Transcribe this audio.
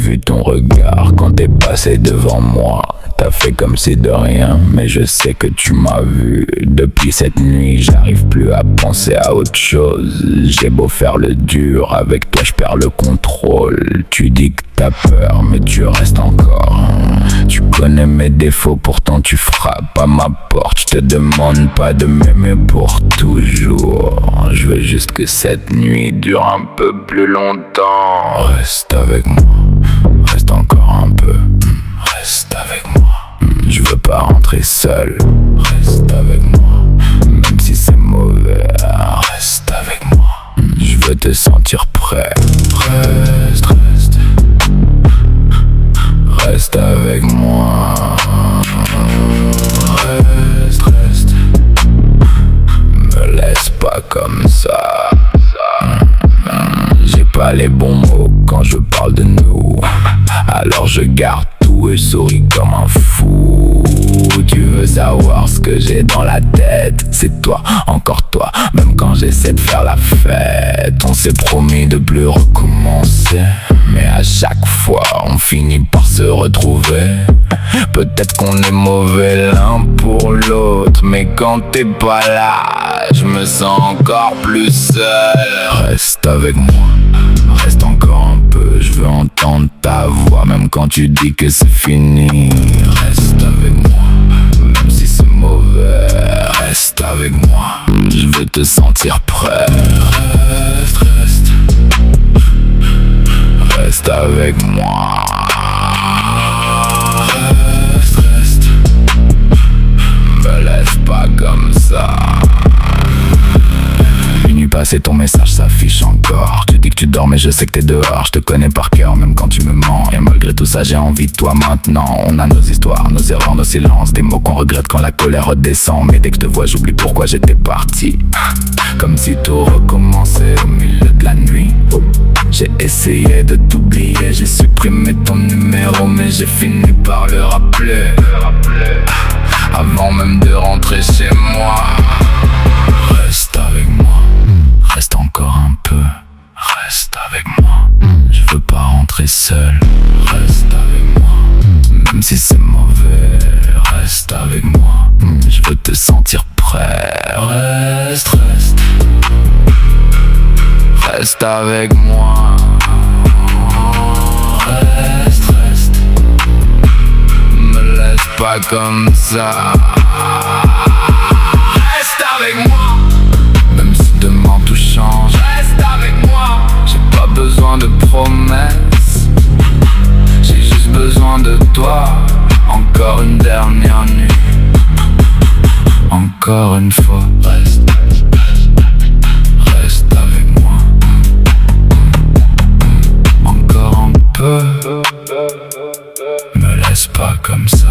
vu ton regard quand t'es passé devant moi. T'as fait comme si de rien, mais je sais que tu m'as vu. Depuis cette nuit, j'arrive plus à penser à autre chose. J'ai beau faire le dur, avec toi je perds le contrôle. Tu dis que t'as peur, mais tu restes encore. Tu connais mes défauts, pourtant tu frappes à ma porte. Je te demande pas de m'aimer pour toujours. Je veux juste que cette nuit dure un peu plus longtemps. Reste avec moi, reste encore un peu. Reste avec moi. Je veux pas rentrer seul. Reste avec moi, même si c'est mauvais. Reste avec moi. Je veux te sentir prêt. Reste, reste. Reste avec moi. Reste, reste. Me laisse pas comme ça. J'ai pas les bons mots quand je parle de nous. Alors je garde tout et souris comme un fou. Tu veux savoir ce que j'ai dans la tête? C'est toi, encore toi, même quand j'essaie de faire la fête. On s'est promis de plus recommencer, mais à chaque fois on finit par se retrouver. Peut-être qu'on est mauvais l'un pour l'autre, mais quand t'es pas là, je me sens encore plus seul. Reste avec moi, reste encore un peu, je veux entendre ta voix, même quand tu dis que c'est fini. Reste avec moi, même si c'est mauvais. Reste avec moi, je veux te sentir prêt. Reste, reste. Reste avec moi. Reste, reste. Me laisse pas comme ça. Passé, ton message s'affiche encore. Tu dis que tu dors mais je sais que t'es dehors. Je te connais par cœur même quand tu me mens. Et malgré tout ça j'ai envie de toi maintenant. On a nos histoires, nos erreurs, nos silences. Des mots qu'on regrette quand la colère redescend. Mais dès que je te vois j'oublie pourquoi j'étais parti. Comme si tout recommençait au milieu de la nuit. J'ai essayé de t'oublier, j'ai supprimé ton numéro, mais j'ai fini par le rappeler. Avant même de rentrer chez moi. Reste avec moi. Reste encore un peu, reste avec moi. Je veux pas rentrer seul. Reste avec moi, même si c'est mauvais. Reste avec moi, je veux te sentir prêt. Reste, reste. Reste avec moi. Reste, reste. Me laisse pas comme ça. Reste avec moi. Demain tout change, reste avec moi. J'ai pas besoin de promesses, j'ai juste besoin de toi. Encore une dernière nuit, encore une fois. Reste, reste avec moi. Encore un peu, me laisse pas comme ça.